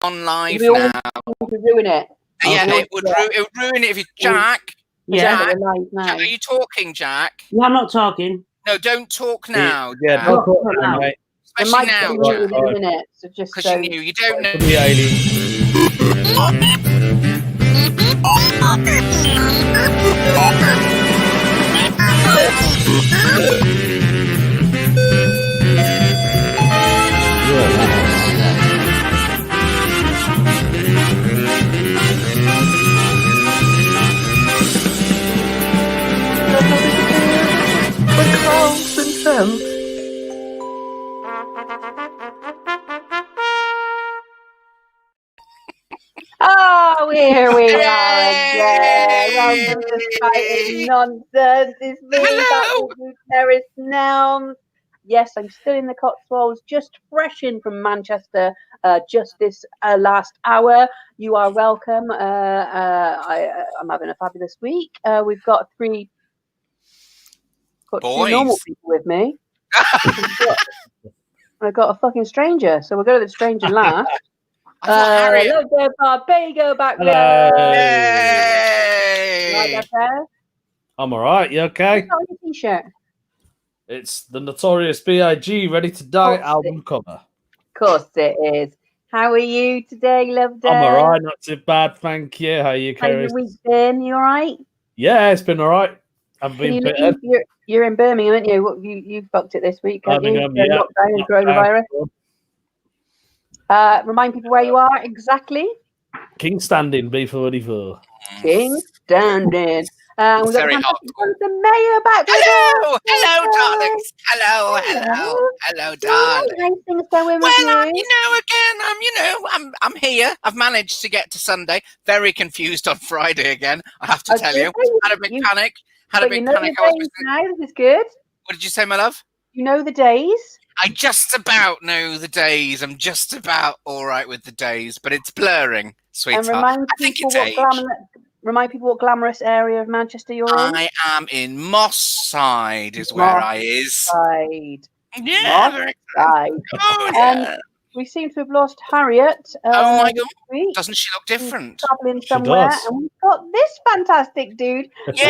on live we all now. to ruin it. Yeah, it would ruin it if you... Jack, Yeah. Jack, are you talking, Jack? No, I'm not talking. No, don't talk now. Yeah, don't talk now, mate. Especially now, in a minute, so just because you don't know. The alien. Oh, here we are again. Welcome to Spouting Nonsense. It's me, that Terrace Nelms. Yes, I'm still in the Cotswolds, just fresh in from Manchester, just this last hour. You are welcome. I'm having a fabulous week. We've got two normal people with me. I've got a fucking stranger, so we'll go to the stranger last. Hello there, Barbago back there. Hey! I'm all right. You okay? What's on your t-shirt? It's the Notorious B.I.G. Ready to Die album cover. Of course it is. How are you today, love? I'm all right. Not too bad, thank you. How are you, Kerry? How's your week been? You all right? Yeah, it's been all right. I've been bitten. You're in Birmingham, aren't you? You fucked it this week, haven't you? Yeah. Lockdown and coronavirus. Remind people where you are exactly. King Standing, B44. King Standing. We've got the mayor back with us. Hello, darlings. Hello, darling. How's things going with you? I'm here. I've managed to get to Sunday. Very confused on Friday again. I have to tell you. Had a big panic. Now, this is good. What did you say, my love? You know the days. I just about know the days. I'm just about all right with the days, but it's blurring, sweetheart. And remind people what glamorous area of Manchester you're in. I am in Moss Side, where I is. Yeah. Moss Side. Oh, yeah. We seem to have lost Harriet. Oh my God! Doesn't she look different? She's traveling somewhere, and we've got this fantastic dude. Yay!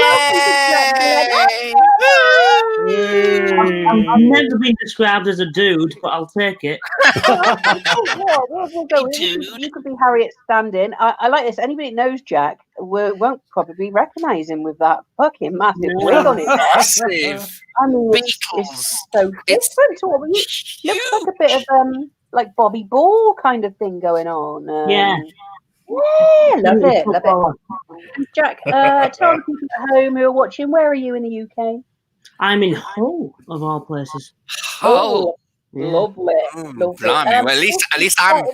I've never been described as a dude, but I'll take it. We'll go. You could be Harriet Standing. I like this. Anybody that knows Jack won't probably recognise him with that fucking massive wig on his head. Massive. I mean, it's so different to what we looks like a bit of like Bobby Ball kind of thing going on. Yeah, love it. Jack, tell the people at home who are watching, where are you in the UK? I'm in Hull, of all places. Hull. Lovely. Blimey. Well, at least I'm.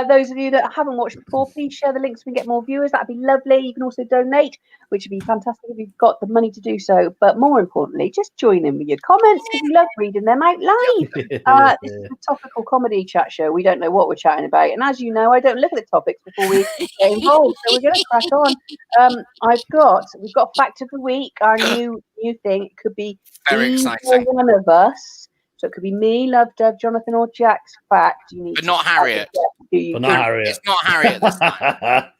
Those of you that haven't watched before, please share the links so we can get more viewers. That'd be lovely. You can also donate, which would be fantastic if you've got the money to do so. But more importantly, just join in with your comments because we love reading them out live. This is a topical comedy chat show. We don't know what we're chatting about. And as you know, I don't look at the topics before we get involved. So we're going to crack on. We've got Fact of the Week, our new thing. It could be very exciting. One of us. So it could be me, Love Dove, Jonathan, or Jack's fact. But not Harriet. It's not Harriet this time.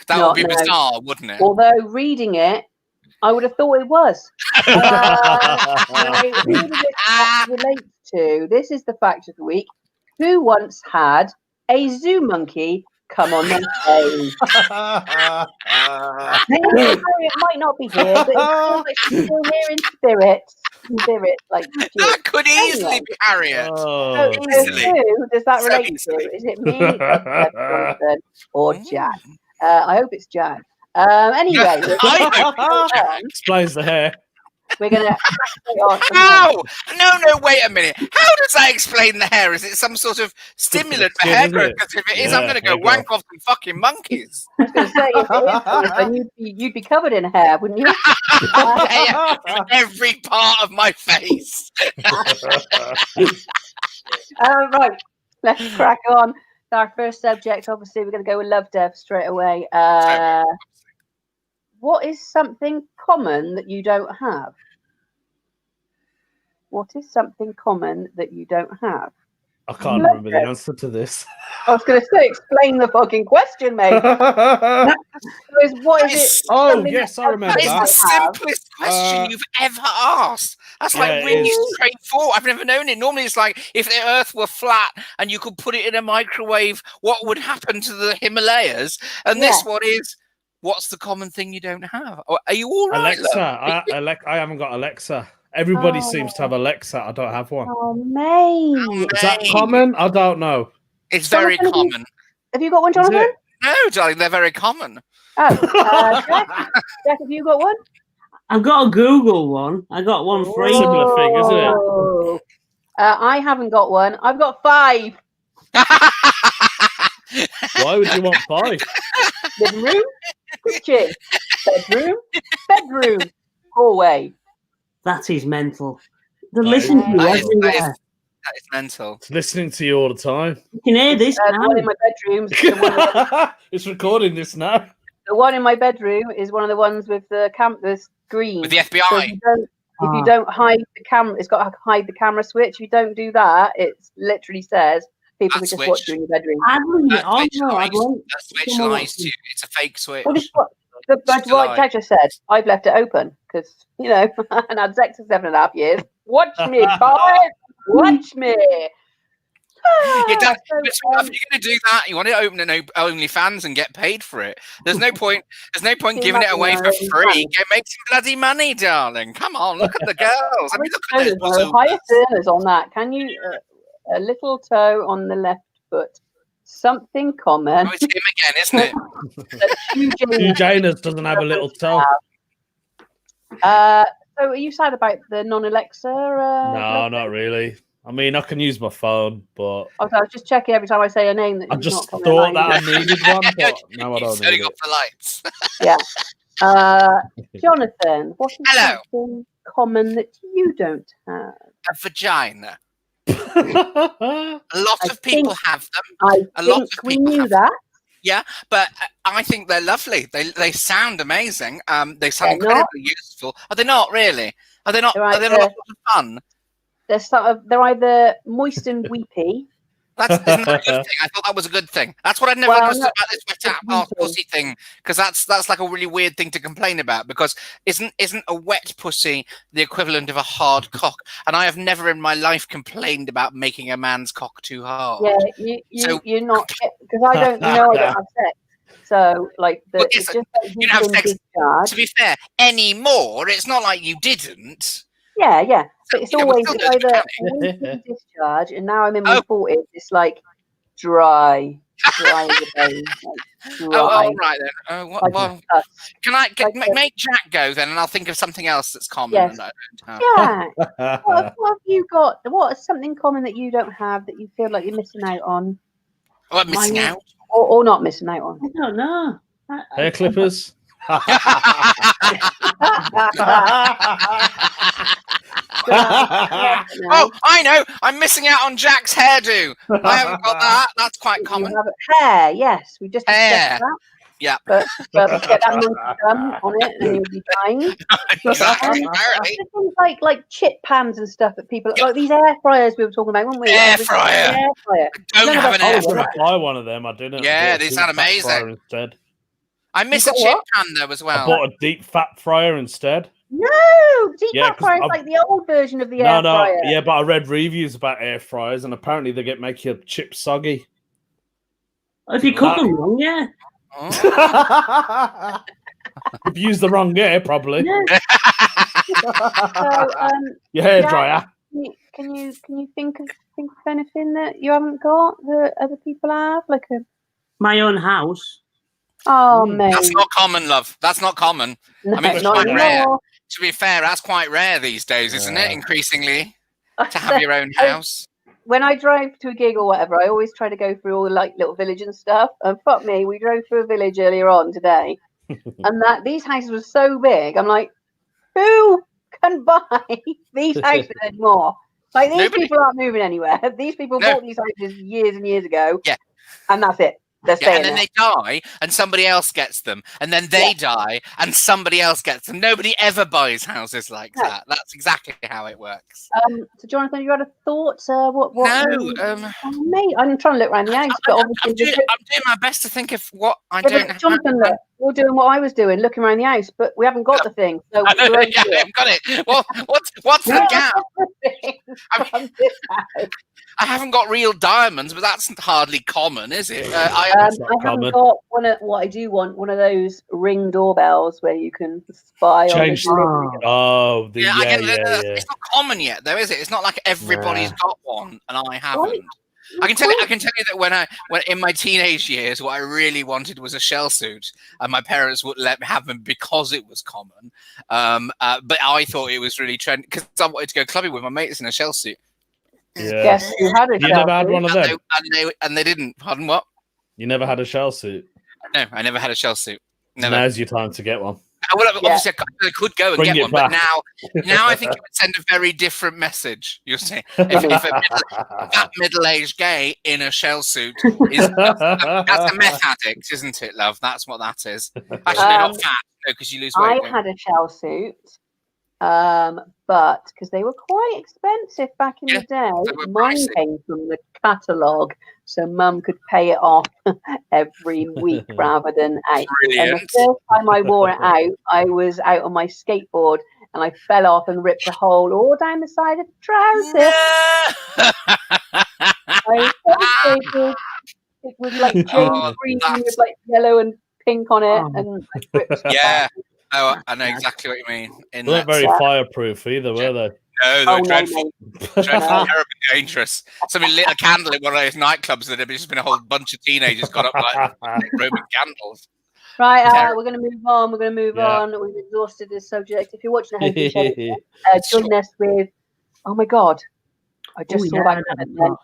That would be bizarre, wouldn't it? Although reading it, I would have thought it was. Who does this fact relate to? This is the fact of the week. Who once had a zoo monkey come on their stage? Harriet might not be here, but it feels like she's still here in spirit. That could easily be Harriet. So who does that relate to? Is it me, Jonathan, or Jack? I hope it's Jack. Anyway, explains the hair. We're gonna. How? No, wait a minute. How does that explain the hair? Is it some sort of stimulant for hair growth? Because if it is, I'm going to go wank off some fucking monkeys. I was going to say, if it is, then you'd be covered in hair, wouldn't you? Every part of my face. Right, let's crack on. Our first subject, obviously, we're going to go with Love Dev straight away. What is something common that you don't have? What is something common that you don't have? I can't remember the answer to this. I was going to say, explain the fucking question, mate. What is it? Oh, yes, I remember. That is the simplest question you've ever asked. That's like really straightforward. I've never known it. Normally it's like, if the Earth were flat and you could put it in a microwave, what would happen to the Himalayas? And this one is, what's the common thing you don't have? Are you all right? Alexa. I haven't got Alexa. Everybody seems to have Alexa. I don't have one. Oh, mate. Is that common? I don't know. It's very common. Have you got one, Jonathan? No, darling, they're very common. Oh, Jack, have you got one? I've got a Google one. I got one free. Similar thing, isn't it? I haven't got one. I've got 5. Why would you want 5? Living room, kitchen, bedroom, hallway. That is mental. They're listening to you everywhere. That is mental. It's listening to you all the time. You can hear this now. The one in my bedroom. It's recording this now. The one in my bedroom is one of the ones with the screen. With the FBI. So if you don't hide the camera, it's got to hide the camera switch. If you don't do that, it literally says people can just watch you in your bedroom. That switch lies to you. It's a fake switch. That's what Jack just said. I've left it open because, and had sex for 7.5 years. Watch me, boy. Watch me. If you're going to do that, you want to open an OnlyFans and get paid for it. There's no point giving it away for free. Make some bloody money, darling. Come on, look at the girls. I mean, look at those. Highest earners on that. Can you a little toe on the left foot? Something common. Oh, it's him again, isn't it? Hugh Janus doesn't have a little toe. So are you sad about the non-Alexa? No, not really. I mean, I can use my phone, but... I was just checking every time I say a name. That I just thought that I needed one, but now I don't need it. Off the lights. Yeah. Jonathan, what is something common that you don't have? A vagina. A lot of people have them. We knew that. Yeah, but I think they're lovely. They sound amazing. They sound incredibly useful. Are they not really? Are they not? Are they not a lot of fun? They're either moist and weepy. Isn't that a good thing? I thought that was a good thing. That's what I never understood about this wet pussy thing, because that's like a really weird thing to complain about. Because isn't a wet pussy the equivalent of a hard cock? And I have never in my life complained about making a man's cock too hard. Yeah, you're not, because I don't have sex. So it's just like you don't have sex. Discharged. To be fair, anymore, it's not like you didn't. Yeah. But it's always either discharge, and now I'm in my 40s. It's like dry as the bone. Right then. Well, can I make Jack go then, and I'll think of something else that's common. Yes. Yeah. What have you got? What is something common that you don't have that you feel like you're missing out on? Oh, I'm missing out, or not missing out on? I don't know. Hair clippers. Oh, I know. I'm missing out on Jack's hairdo. I haven't got that. That's quite common. Hair, yes. We just hair. That. Yeah. But get that monkey on it and you'll be fine. Exactly. Apparently. Like chip pans and stuff that people like these air fryers we were talking about, weren't we? Air fryer. I don't have an air fryer. I buy one of them. I didn't. Yeah, they sound amazing. Instead. I miss a chip pan though as well. I bought a deep fat fryer instead. No, deep fat fryer is like the old version of the air fryer. Yeah, but I read reviews about air fryers, and apparently they make your chips soggy. If you cook them wrong, yeah. If you use the wrong air, probably. Yeah. Your hair dryer. Can you think of anything that you haven't got that other people have, like my own house? Oh, mate. That's not common, love. That's not common. No, I mean, it's quite rare. To be fair, that's quite rare these days, isn't it? Increasingly, to have your own house. When I drive to a gig or whatever, I always try to go through all the little village and stuff. And fuck me, we drove through a village earlier on today, and these houses were so big. I'm like, who can buy these houses anymore? Like these people aren't moving anywhere. These people bought these houses years and years ago. Yeah, and that's it. And then they die, and somebody else gets them, and then they die, and somebody else gets them. Nobody ever buys houses like that. That's exactly how it works. So, Jonathan, you had a thought? What? No, mate, I'm trying to look around the house, but obviously I'm doing my best to think of what I don't have. Jonathan, look, we're doing what I was doing, looking around the house, but we haven't got the thing. So I haven't got it. Well, what's the gap? I haven't got real diamonds, but that's hardly common, is it? I haven't got what I do want, one of those Ring doorbells where you can spy on the delivery. It's not common yet, though, is it? It's not like everybody's got one, and I haven't. I can tell you that when in my teenage years, what I really wanted was a shell suit, and my parents wouldn't let me have them because it was common. But I thought it was really trendy because I wanted to go clubbing with my mates in a shell suit. Yeah. Yes, you had a shell never had one of them? And they didn't. Pardon, what? You never had a shell suit? No, I never had a shell suit. Never. Now's your time to get one. Obviously, I could go and get one, but now I think it would send a very different message. You'll see, if a middle-aged gay in a shell suit is that's a meth addict, isn't it, love? That's what that is. Actually, not fat, because you lose weight. I had a shell suit, but because they were quite expensive back in the day, mine came from the catalogue, so Mum could pay it off every week rather than out. Brilliant. And the first time I wore it out, I was out on my skateboard and I fell off and ripped a hole all down the side of the trouser. I was so excited. It was like James Green with like yellow and pink on it, and I ripped Oh, I know exactly what you mean. They weren't very fireproof either, were they? No, they were dreadful, terribly dangerous. Somebody lit a candle in one of those nightclubs that had just been a whole bunch of teenagers got up like Roman candles. Right, we're going to move on. We've exhausted this subject. If you're watching a Hopey show, join us with, oh my God, I just saw that comment.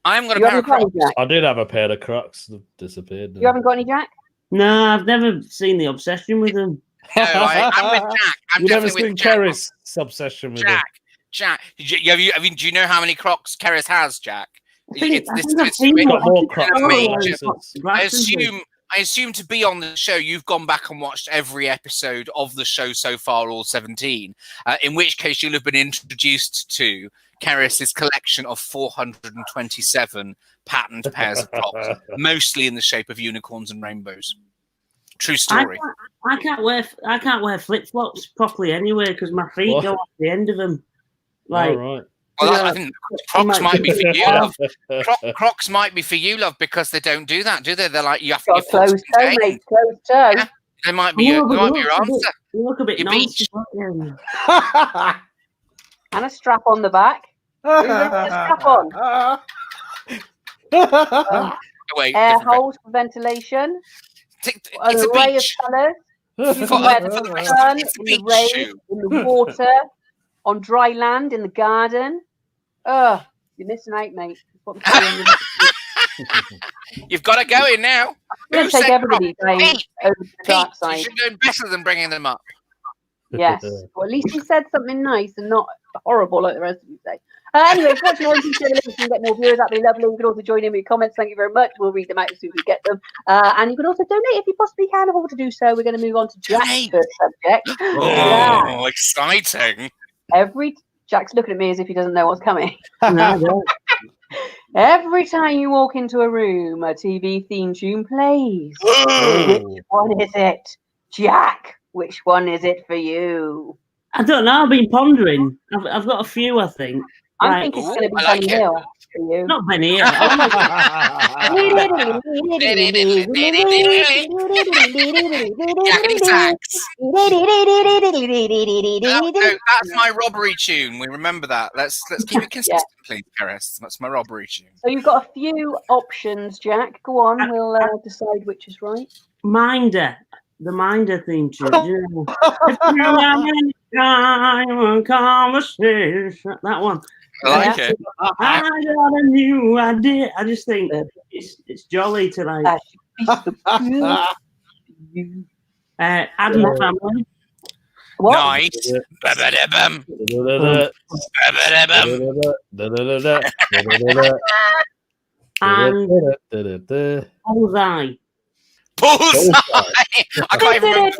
I'm going to pair of Crocs. I did have a pair of Crocs that disappeared. You haven't got any, Jack? No, I've never seen the obsession with them. No, I'm with Jack. You've never seen Kerry's obsession with Jack. Do you know how many Crocs Kerry's has, Jack? Got more Crocs. I assume to be on the show, you've gone back and watched every episode of the show so far, all 17. In which case, you'll have been introduced to Kerris's collection of 427 patterned pairs of Crocs, mostly in the shape of unicorns and rainbows. True story. I can't wear flip flops properly anyway because my feet go off the end of them. Like, right. Well, I think Crocs might be for you, love. Crocs might be for you, love, because they don't do that, do they? They're like you have to get closed toe, mate. Closed toe. Yeah, they might be your answer. You look a bit nice. And a strap on the back. A strap on. Air holes for ventilation. It's an a array beach. of colours. You can wear them in the sun, in the rain, in the water, on dry land, in the garden. You're missing out, mate. You've got to go in now. I'm going to take everybody over to the dark side. You should do better than bringing them up. Yes. Well, at least he said something nice and not horrible like the rest of you say. Anyway, if you watch more, you can get more viewers. That'd be lovely. You can also join in with comments. Thank you very much. We'll read them out as soon as we get them. And you can also donate if you possibly can afford to do so. We're going to move on to Jack's first subject. Oh, exciting. Jack's looking at me as if he doesn't know what's coming. Every time you walk into a room, a TV theme tune plays. Which one is it? Jack, which one is it for you? I don't know. I've been pondering. I've got a few, I think. I think it's going to be Benny Hill for you. Not Benny Hill. That's my robbery tune. We remember that. Let's keep it consistent, please, Karis. That's my robbery tune. So you've got a few options, Jack. Go on. We'll decide which is right. Minder. The Minder theme tune. Conversation. That one. I like it. I got a new idea. I just think it's jolly tonight. Adam Family. What? Nice. And Bullseye. Bullseye! I can't even remember.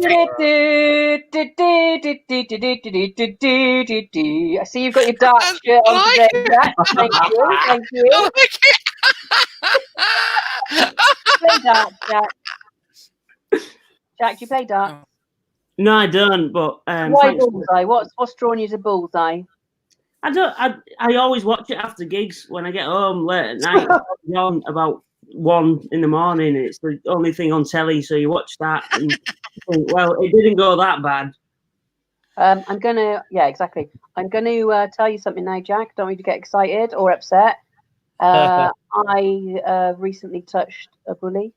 I see you've got your dark shirt on today, Jack. Thank you. Thank you. I like it. Play darts, Jack. Jack, do you play darts? No, I don't. But why Bullseye? What's drawn you to Bullseye? I don't. I always watch it after gigs when I get home late at night. On about 1 a.m. It's the only thing on telly, so you watch that and think, well, it didn't go that bad. Exactly. I'm gonna tell you something now, Jack. Don't want you to get excited or upset. I recently touched a bully.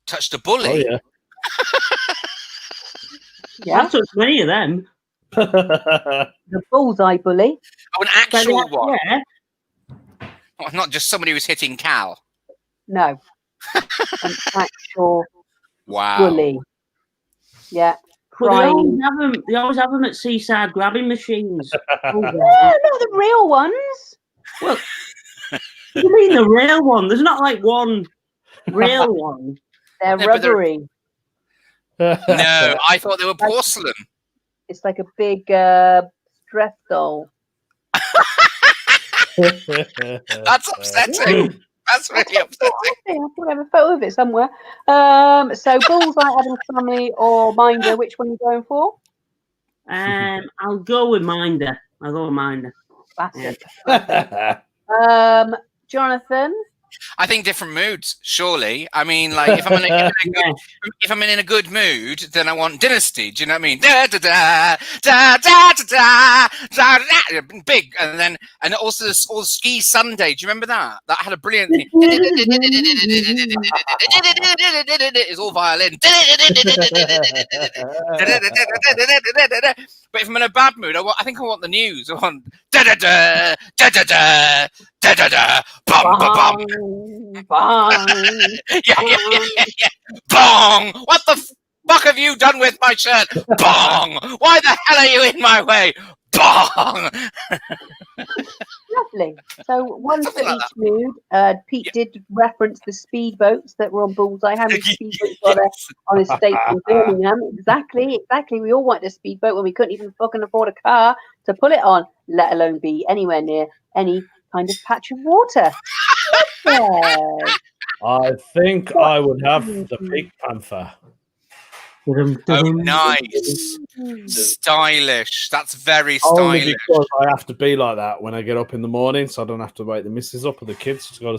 Touched a bully? Oh, yeah. Yeah. I touched many of them. The Bullseye bully. Oh, an actual one? Yeah. Oh, not just somebody who's hitting Cal. No. An actual wow. bully. Yeah. But they always have them at seaside grabbing machines. Not the real ones. Well, what do you mean the real one? There's not like one real one. They're rubbery. No, I thought they were porcelain. It's like a big stress doll. That's upsetting. That's really upsetting. I have a photo of it somewhere. So Bullseye, Adam's Family, or Minder? Which one are you going for? I'll go with Minder. Bastard. Jonathan. I think different moods, surely. I mean, like if I'm in a good mood, then I want Dynasty. Do you know what I mean? Da da da da da da da da. Big, and also this all Ski Sunday. Do you remember that? That had a brilliant thing. It's all violin. But if I'm in a bad mood, I think I want the news. I want da da da da da da da da da bum bum bum. Bong. Yeah. Bong! What the fuck have you done with my shirt? Bong! Why the hell are you in my way? Bong! Lovely. So one for each mood. Pete did reference the speedboats that were on Bullseye. How many speedboats are there on estate in Birmingham? Exactly. We all wanted a speedboat when we couldn't even fucking afford a car to pull it on, let alone be anywhere near any kind of patch of water. I think I would have the Pink Panther. Oh, nice. Stylish. That's very stylish. Only because I have to be like that when I get up in the morning, so I don't have to wake the missus up or the kids to go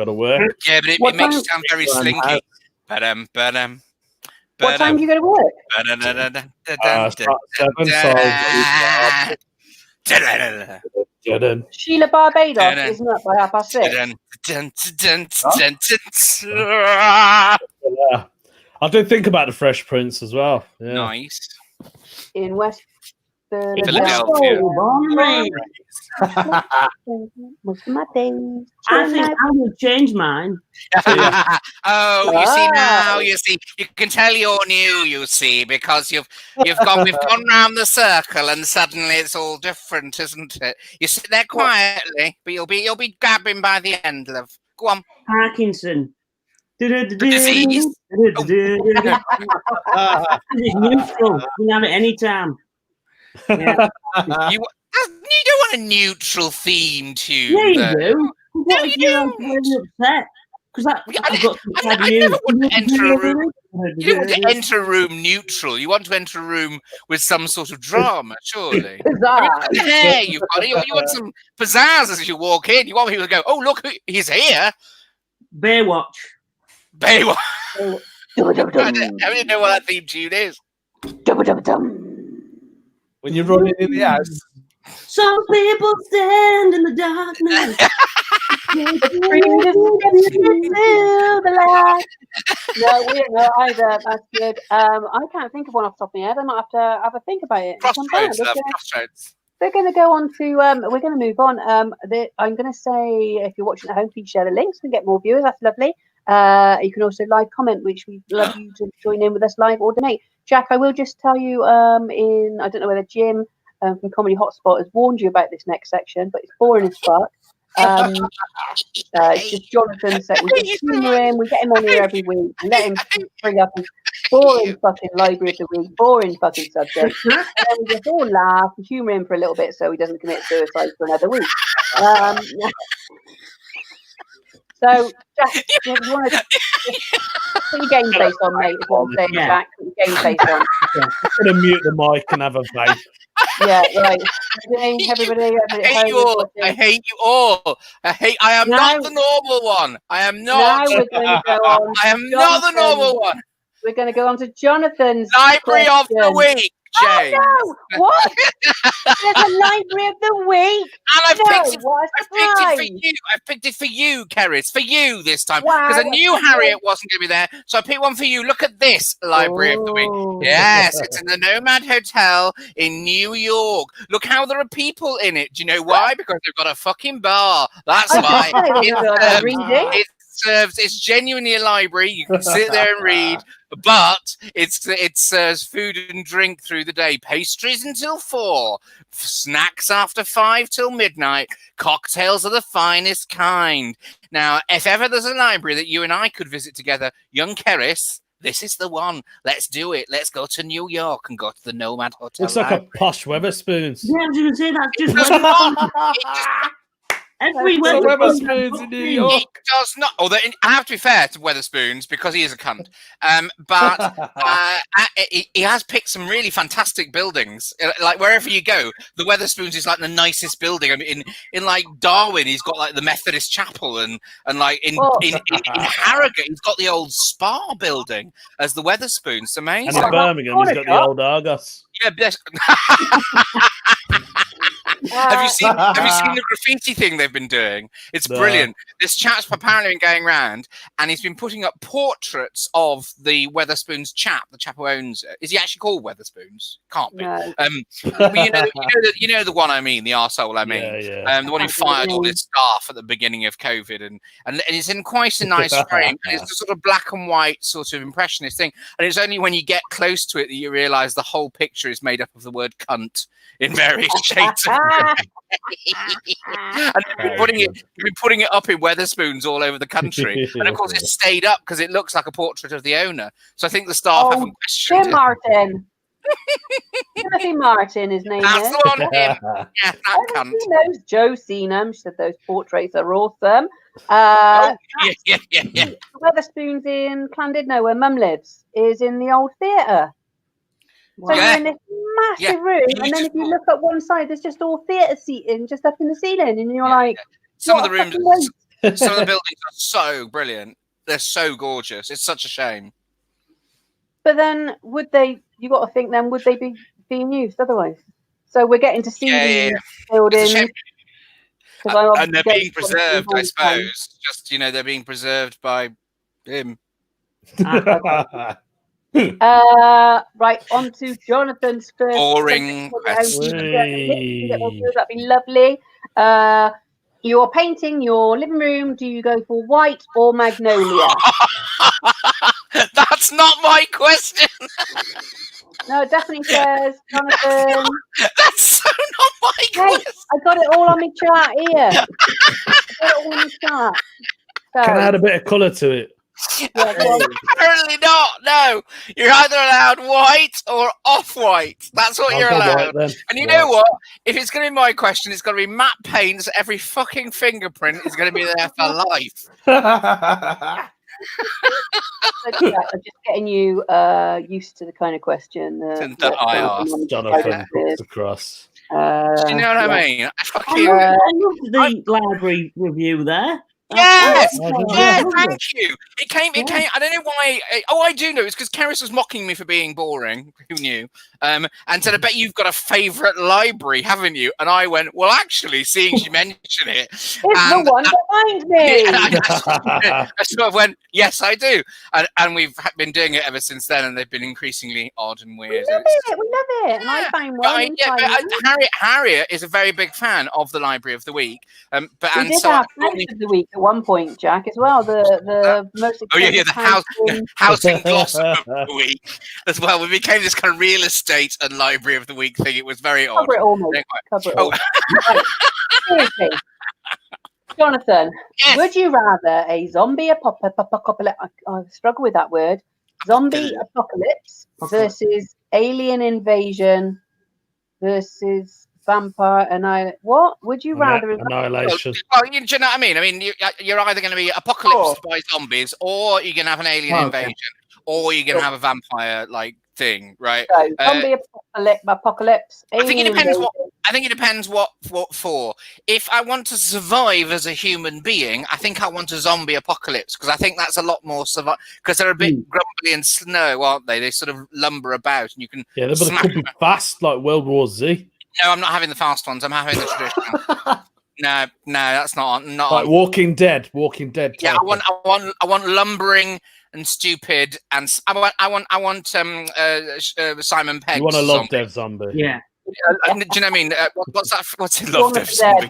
to work. Yeah, but it makes you sound very slinky. What time do you go to work? 7, so Sheila Barbados isn't up by 6:30. I do think about the Fresh Prince as well. Yeah. Nice. In West Philadelphia. Most of my days. I think I would change mine. You see now. You can tell you're new. You see, because we've gone round the circle, and suddenly it's all different, isn't it? You sit there quietly, but you'll be gabbing by the end, love. Go on. Parkinson. Disease. It's neutral. You can have it anytime. Yeah. You don't want a neutral theme tune. Yeah, you do. What if you're really upset? Because I never want to enter a room. You don't want to enter a room neutral. You want to enter a room with some sort of drama, surely. Hey, you want some pizzazz as you walk in. You want people to go, oh, look, he's here. Baywatch. I don't know what that theme tune is. When you're running in the house. Some people stand in the darkness. No, we don't know either. That's good. I can't think of one off the top of my head. I might have to think about it. Crossroads. We're going to go on to. We're going to move on. I'm going to say, if you're watching at home, please share the links and get more viewers. That's lovely. You can also live comment, which we'd love you to join in with us live or donate. Jack, I will just tell you. I don't know whether Jim from Comedy Hotspot has warned you about this next section, but it's boring as fuck. It's just Jonathan, so we just humour him. We get him on here every week. Let him bring up his boring fucking library of the week, boring fucking subject. And then we just all laugh, humour him for a little bit so he doesn't commit suicide for another week. So, Jack, you want to put your game face on, mate, is what I'm saying, Jack. Put your game face on. I'm going to mute the mic and have a vape. Yeah, right. Everybody, I hate you all. I hate you all. I am not the normal one. I am not. Now we're going to go on. I am not the normal one. We're going to go on to Jonathan's Library of the Week, James. Oh, no! What? There's a Library of the Week. And I've picked it for you. I've picked it for you, Keris. For you this time. Because I knew Harriet wasn't going to be there. So I picked one for you. Look at this Library of the Week. Yes, it's in the Nomad Hotel in New York. Look how there are people in it. Do you know why? Because they've got a fucking bar. That's why. It's genuinely a library. You can sit there and read. But it serves food and drink through the day. Pastries until 4. Snacks after 5 till midnight. Cocktails of the finest kind. Now, if ever there's a library that you and I could visit together, young Keris, this is the one. Let's do it. Let's go to New York and go to the Nomad Hotel. Looks like a posh Weatherspoons. Yeah, I was going to say that. Every Weatherspoons in New York. It does not. Although I have to be fair to Weatherspoons because he is a cunt. But he has picked some really fantastic buildings. Like wherever you go, the Weatherspoons is like the nicest building. I mean, in like Darwin, he's got like the Methodist Chapel, and like in Harrogate, he's got the old Spa building as the Weatherspoons. It's amazing. And in Birmingham, he's got the old Argos. Yeah. Have you seen the graffiti thing they've been doing? It's brilliant. This chap's apparently been going around, and he's been putting up portraits of the Weatherspoons chap, the chap who owns it. Is he actually called Weatherspoons? Can't be. No. But you know the one I mean, the arsehole I mean. Yeah. The one who fired all his staff at the beginning of COVID, and it's in quite a nice frame. And it's a sort of black and white sort of impressionist thing. And it's only when you get close to it that you realise the whole picture is made up of the word cunt in various shades. And they've been putting it up in Weatherspoons all over the country, and of course it stayed up because it looks like a portrait of the owner. So I think the staff haven't questioned Tim Martin. Timothy Martin, his name That's is. the one, him. Yeah, that cunt. Knows Joe seen them. She said those portraits are awesome. Yeah. Weatherspoons in Llandudno, where Mum lives, is in the old theatre. So you're in this massive room, and then if you look at one side, there's just all theatre seating just up in the ceiling, and you're like, some of the rooms, some of the buildings are so brilliant. They're so gorgeous. It's such a shame. But then, would they? You got to think. Then, would they be being used otherwise? So we're getting to see these buildings, and they're being preserved, I suppose. Just they're being preserved by him. Right, on to Jonathan's first boring question. That'd be lovely. You're painting your living room. Do you go for white or magnolia? That's not my question. No, it definitely says Jonathan. That's so not my question. I got it all on my chart here. I got it all on my chart. So, can I add a bit of colour to it? Apparently not. No, you're either allowed white or off-white. That's what you're allowed. And you know what? If it's going to be my question, it's going to be matte paints. Every fucking fingerprint is going to be there for life. I'm just getting you used to the kind of question that I asked. Jonathan puts across. Do you know what I mean? I love the library review there. Yes, thank you. It came. I don't know why. I do know. It's because Keris was mocking me for being boring. Who knew? And said, "I bet you've got a favourite library, haven't you?" And I went, "Well, actually, seeing you mention it, it's the one behind me." I sort of went, "Yes, I do," and we've been doing it ever since then, and they've been increasingly odd and weird. We love it. And I find one. Harriet is a very big fan of the Library of the Week. We did have House of the Week at one point, Jack, as well. The most the housing blossom of the week as well. We became this kind of real estate and Library of the Week thing. It was very odd. Cover it all, mate. Cover it all. Right. Seriously. Jonathan, Yes. would you rather a zombie apocalypse? I struggle with that word. Zombie apocalypse versus alien invasion versus vampire and what would you rather? Annihilation. Well, do you know what I mean? I mean, you're either going to be apocalypsed by zombies, or you're going to have an alien invasion, or you're going to have a vampire like thing, right? So, zombie apocalypse. I think it depends what for. If I want to survive as a human being, I think I want a zombie apocalypse because I think that's a lot more survive because they're a bit grumbly and slow, aren't they? They sort of lumber about, and you can but it could be fast like World War Z. No, I'm not having the fast ones. I'm having the traditional. No, that's not like Walking Dead. Yeah, I want lumbering and stupid, and I want Simon Pegg. You want a Love Dev zombie? Yeah. Do you know what I mean? What's that? What's in Love Dev zombie?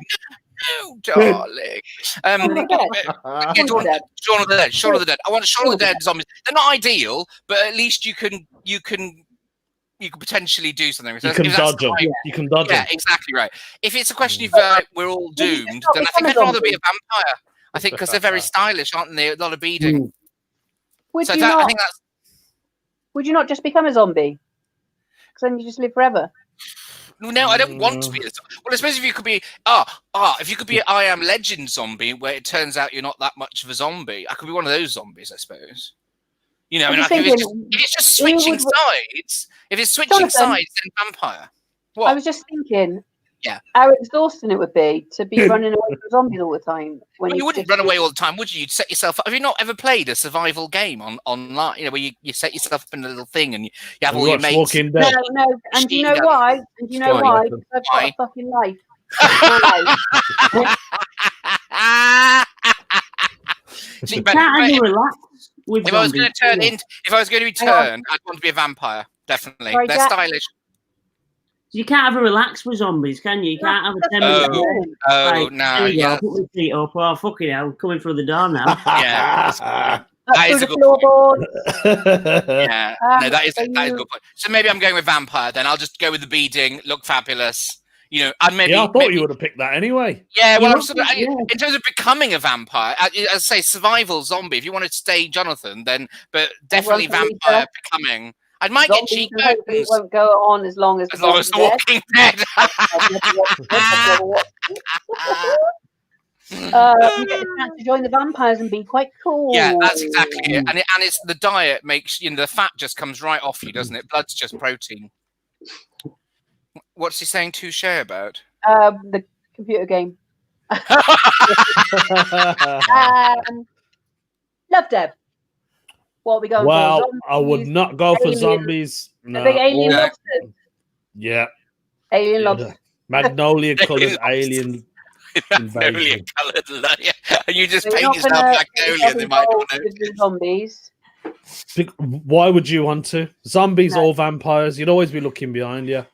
No, darling. Shaun of the Dead. Shaun of the Dead. I want Shaun of the Dead zombies. They're not ideal, but at least you can potentially do something. You can dodge them. You can dodge them. Yeah, exactly right. If it's a question of we're all doomed, then I think I'd rather be a vampire. I think because they're very stylish, aren't they? A lot of beading. Would you not just become a zombie? Because then you just live forever. No, I don't want to be. Well, I suppose if you could be, if you could be an I Am Legend zombie, where it turns out you're not that much of a zombie, I could be one of those zombies, I suppose. You know, if it's just switching sides, then vampire. What? I was just thinking, how exhausting it would be to be running away from zombies all the time. You wouldn't run away all the time, would you? You'd set yourself up. Have you not ever played a survival game online? You know, where you set yourself up in a little thing and you have all your mates. Walking Dead. No. And do you know why? Because I've got a fucking life. If I was going to be turned, I'd want to be a vampire. Definitely, they're stylish. You can't have a relax with zombies, can you? You can't have a 10 minute. No, yeah. Put my feet up. Oh, fucking hell, coming through the door now. Yeah, that is a good point. Yeah, no, that is a good point. So maybe I'm going with vampire. Then I'll just go with the beading, look fabulous. You know, and maybe. Yeah, I thought you would have picked that anyway. Yeah, well, in terms of becoming a vampire, as I say, survival zombie. If you want to stay Jonathan, then definitely vampire becoming. I might get cheap bones. It won't go on as long as Walking Dead. You get a chance to join the vampires and be quite cool. Yeah, that's exactly it. And it's the diet makes the fat just comes right off you, doesn't it? Blood's just protein. What's he saying touche about? The computer game. Love Dev. What are we going for? Well, I would not go for zombies. No. Big alien lobsters. Yeah. Alien lobsters. Magnolia coloured alien. Magnolia coloured. You just paint yourself magnolia. They might not know. Zombies. Why would you want to? Zombies or vampires? You'd always be looking behind you.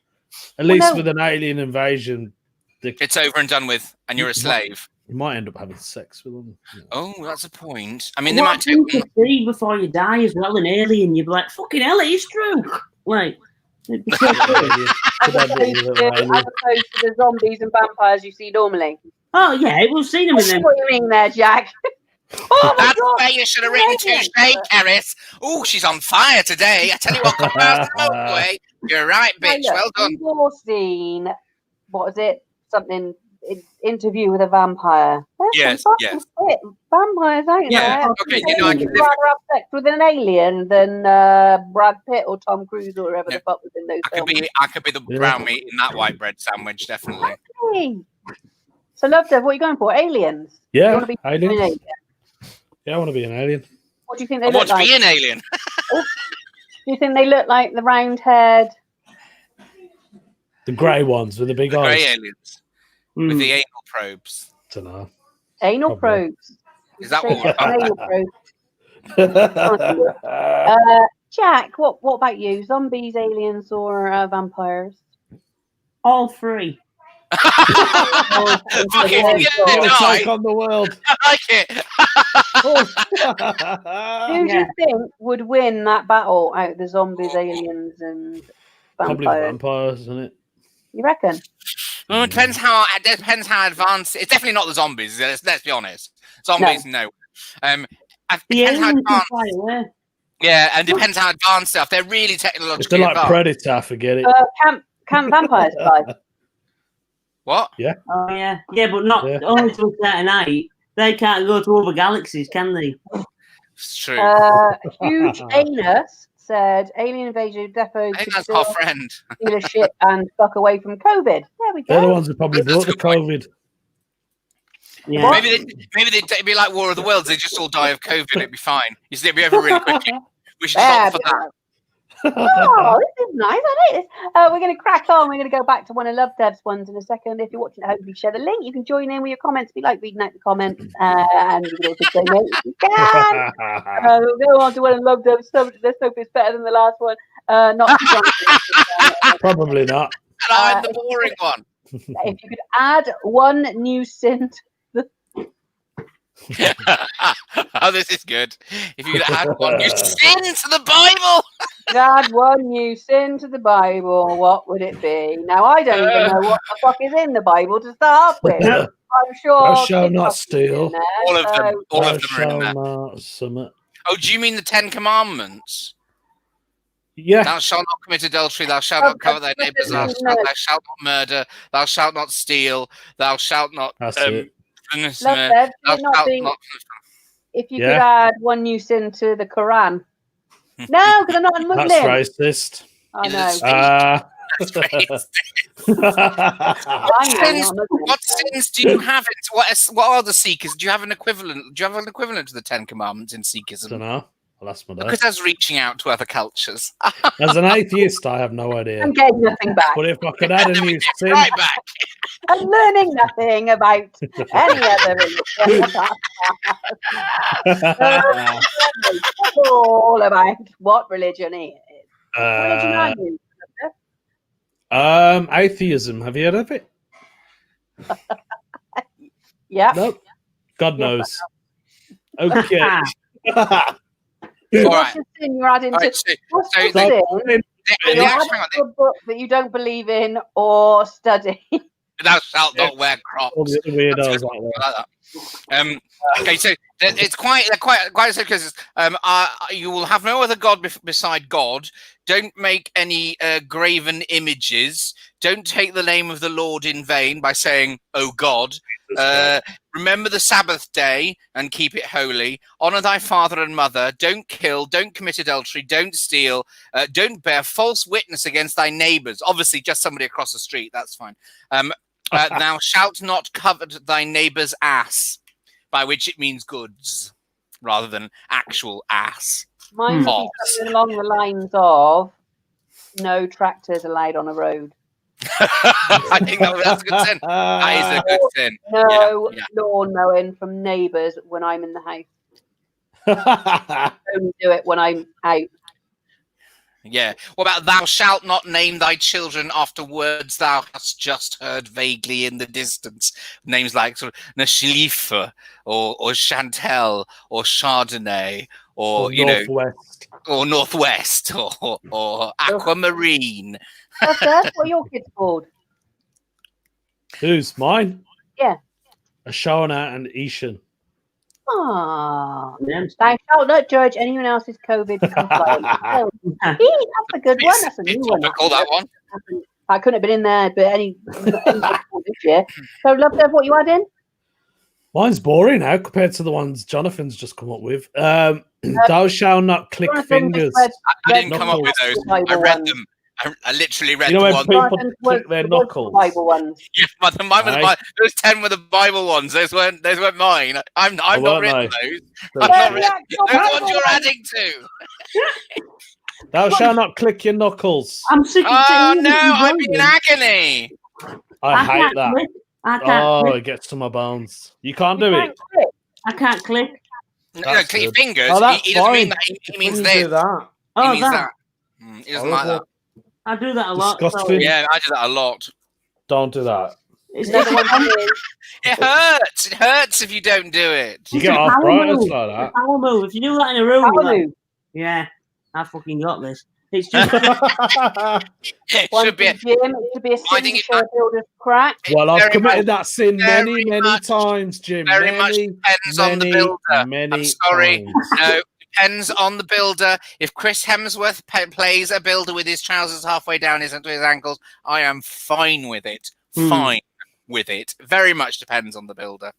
At least with an alien invasion, it's over and done with, and you're a slave. You might end up having sex with them. Oh, that's a point. I mean, they might take you see before you die as well. An alien, you'd be like, "Fucking hell, it is true." Like, as opposed to the zombies and vampires you see normally. Oh yeah, we've seen them in them. What do you mean there, Jack? That's where you should have written touche, Keris. Oh, she's on fire today. I tell you what, come past the motorway. You're right, bitch. Well done. You've seen, what is it? Something. Interview with a vampire. Yes. Vampires out there. Okay, you know, I can rather have sex with an alien than Brad Pitt or Tom Cruise or whoever the fuck was in those films. I could be the brown meat in that white bread sandwich, definitely. Okay. So, Love Dev, what are you going for? Aliens? Yeah, you want to be alien. An alien? Yeah, I want to be an alien. What do you think they look like? I want to be an alien. Do you think they look like the round head? The grey ones with the big eyes. Grey aliens. With the anal probes. I don't know. Anal probes. Is that what we're anal probes? Jack, what about you? Zombies, aliens, or vampires? All three. Fucking take on the world. I like it. Who do you think would win that battle out of the zombies, aliens, and vampires? Probably vampires, isn't it? You reckon? Well, it depends how advanced. It's definitely not the zombies. Let's be honest. Zombies, no. It depends how advanced. Yeah, and depends how advanced stuff. They're really technologically If they're like advanced. Predator, forget it. Can't vampires fly? What? Yeah. Oh yeah, but not only to a certain height. They can't go to other galaxies, can they? It's true. Huge Anus said, "Alien invasion defo." I think that's our friend. Steal a ship and fuck away from COVID. There we go. They're the ones that probably brought the COVID. Yeah. Maybe they'd be like War of the Worlds. They just all die of COVID. It'd be fine. You see, it'd be over really quickly. We should stop for that. Oh, this is nice. I like this. We're going to crack on. We're going to go back to one of Love Deb's ones in a second. If you're watching at home, please share the link. You can join in with your comments. We like reading out the comments. And you can also donate if you can. We'll go on to one of Love Deb's. Let's hope it's better than the last one. Not Probably not. And I'm the boring one. If you could add one new sin to Oh, this is good. If you could add one new sin to the Bible. add one new sin to the Bible, what would it be? Now, I don't even know what the fuck is in the Bible to start with. I'm sure. Thou shalt not steal. All of them are in there. Oh, do you mean the 10 Commandments? Yeah. Thou shalt not commit adultery. Thou shalt not covet thy neighbour's house. Thou shalt not murder. Thou shalt not steal. Thou shalt not. That's it. If you could add one new sin to the Quran. No, because I'm not a Muslim. That's racist. I know. What sins do you have? What are the Sikhs? Do you have an equivalent? Do you have an equivalent to the 10 Commandments in Sikhism? I don't know. Well, that's my dad. Because that's reaching out to other cultures. As an atheist, I have no idea. I'm getting nothing back. But if I could add a new sin, right back. I'm learning nothing about any other religion. All about what religion is. What religion are you? Atheism. Have you heard of it? Yeah. Nope. God knows. Okay. What's the sin you're adding to? What's the sin you're adding to a book that you don't believe in or study? Thou shalt not wear Crocs. All the weirdos out there. Okay, so it's quite so because you will have no other god beside God. Don't make any graven images. Don't take the name of the Lord in vain by saying, "Oh God." Remember the Sabbath day and keep it holy. Honor thy father and mother. Don't kill. Don't commit adultery. Don't steal. Don't bear false witness against thy neighbors. Obviously, just somebody across the street. That's fine. Thou shalt not covet thy neighbor's ass, by which it means goods rather than actual ass. Mine would be something along the lines of no tractors allowed on a road. I think that's a good sin. That is a good sin. No lawn mowing from neighbours when I'm in the house. Only do it when I'm out. Yeah. What about thou shalt not name thy children after words thou hast just heard vaguely in the distance? Names like sort of Nashlifa or Chantel or Chardonnay or Northwest. Or Northwest or Aquamarine. What are your kids called? Who's mine? Yeah. Ashona and Ishan. Ah, thou shalt not judge anyone else's COVID complaint. That's a good one. That's a new one. Call that one. I couldn't have been in there, but any this year. So, Love Dev, what you adding? Mine's boring now compared to the ones Jonathan's just come up with. Thou shalt not click fingers. I didn't come up with those. I read them. I literally read when one. people click their knuckles. Bible ones. Yeah, mine were those 10 were the Bible ones. Those weren't mine. I'm not written those. I've not written those ones you're adding to. Thou shalt not click your knuckles. I'm sick of I'm in agony. I hate that. I can't click. It gets to my bones. You can't do it. I can't click. No, click your fingers. That's he doesn't mean that. He means this. That. He means that. He doesn't like that. I do that a lot. Disgusting. Yeah, I do that a lot. Don't do that. It hurts. It hurts if you don't do it. You get arthritis like that. Power move. If you do that in a room, yeah, I fucking got this. It's just it should be. Jim, it should be a sin to show a builder's crack. Well, I've committed much, that sin many times, Jim. Very much depends on the builder. I'm sorry. Times. No, depends on the builder. If Chris Hemsworth plays a builder with his trousers halfway down to his ankles, I am fine with it. Fine with it. Very much depends on the builder.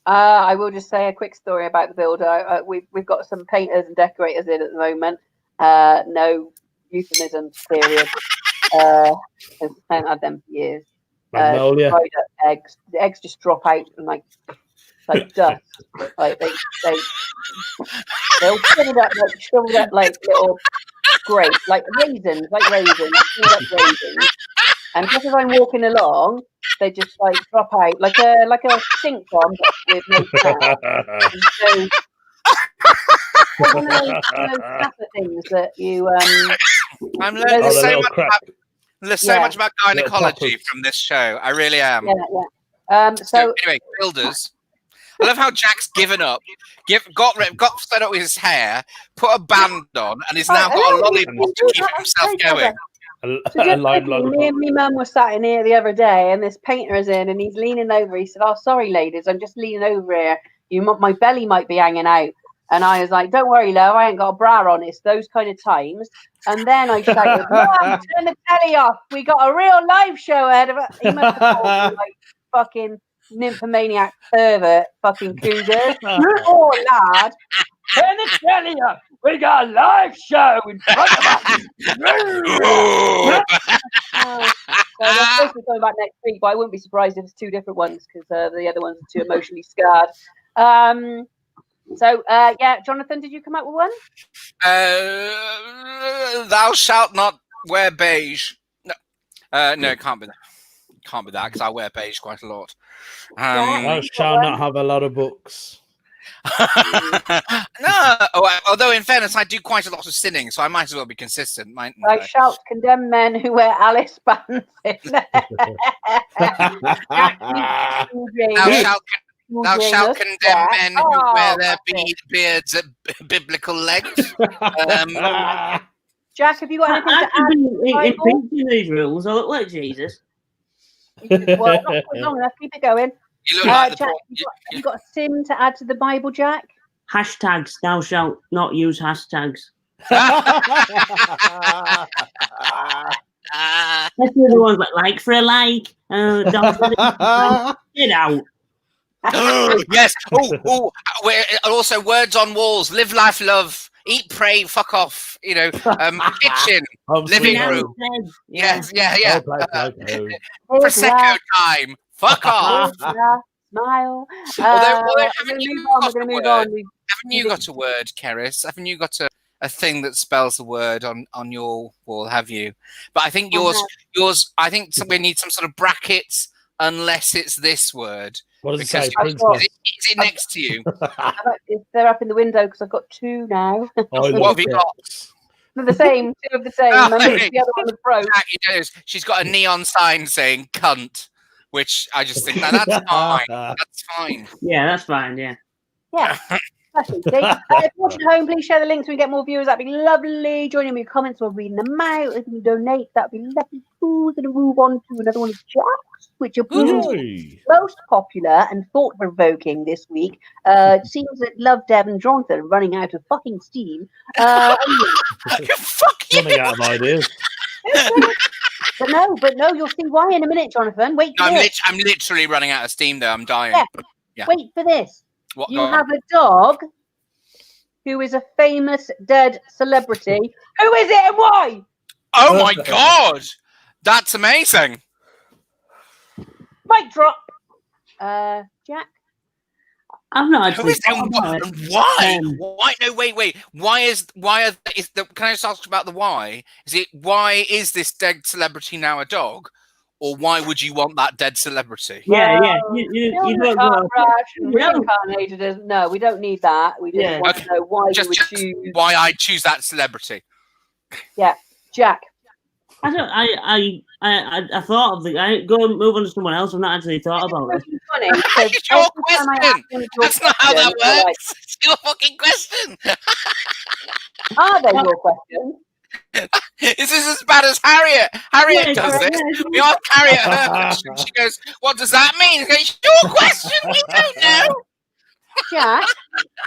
I will just say a quick story about the builder. We've got some painters and decorators in at the moment. No euphemisms, period. I've had them for years. Magnolia. Eggs. The eggs just drop out and like dust. Like they'll shrivel up like little grapes, like raisins. And just as I'm walking along, they just like drop out like a stink bomb with no smell. So one of those things that you I'm learning so much about gynecology from this show. I really am. Yeah. So anyway, builders. I love how Jack's given up, got fed up with his hair, put a band on, and he's now got a lollipop to keep himself going. So me and my mum were sat in here the other day, and this painter is in, and he's leaning over. He said, "Oh, sorry, ladies, I'm just leaning over here. My belly might be hanging out." And I was like, "Don't worry, love, I ain't got a bra on. It's those kind of times." And then I shouted, "Mum, turn the telly off. We got a real live show ahead of us." He must have called me like fucking nymphomaniac pervert, fucking cougars. Oh, lad, turn the telly off. We got a live show in front of us. So they're supposed to be coming back next week, but I wouldn't be surprised if it's two different ones because the other ones are too emotionally scarred. Jonathan, did you come up with one? Thou shalt not wear beige. No, it can't be that. Can't be that because I wear beige quite a lot. Thou shalt not have a lot of books. No, although in fairness, I do quite a lot of sinning, so I might as well be consistent, mightn't I? I shall condemn men who wear Alice bands. Thou shalt condemn men who wear their beards at biblical length. Jack, have you got anything to add? In these rules, I look like Jesus. Well, not for long enough. Keep it going. You look like Jack, have you got a sin to add to the Bible, Jack? Hashtags. Thou shalt not use hashtags. Especially the ones like for a like. Get out. Yes. Also, words on walls. Live, life, love. Eat, pray, fuck off. Kitchen, living room. Yes, yeah. Prosecco time. Fuck off. Smile. Haven't you got a word, Keris? Haven't you got a thing that spells the word on your wall? Have you? But I think yours. I think we need some sort of brackets, unless it's this word. What does it say? Is it next to you? They're up in the window because I've got two now. What have you got? They're the same. Two of the same. The other one was broke. She's got a neon sign saying "cunt," which I just think that's fine. That's fine. Yeah, that's fine. Yeah. Yeah. If you're watching at home, please share the links so we get more viewers. That'd be lovely. Join in with your comments. We'll read them out. If you donate, that'd be lovely. We're going to move on to another one of Jack's, which are most popular and thought-provoking this week. It seems that Love, Deb, and Jonathan are running out of fucking steam. Fuck you! Running out of ideas. But no, you'll see why in a minute, Jonathan. Wait. I'm literally running out of steam, though. I'm dying. Yeah. Wait for this. What, you have a dog who is a famous dead celebrity. Who is it and why? Oh my god! That's amazing. Mic drop. Jack? I'm not actually. Who is it and why? Why? No, wait. Can I just ask about the why? Why is this dead celebrity now a dog? Or why would you want that dead celebrity? Yeah. You don't know. Reincarnated. No, we don't need that. We just want to know why you would choose. Why I choose that celebrity. Yeah, Jack. I thought of go and move on to someone else. I've not actually thought about it. Funny, it's your question. That's not how that works. It's your fucking question. Are they your questions? This is as bad as Harriet. Harriet does this. We ask Harriet her question. She goes, "What does that mean?" It's your question. We don't know. Jack,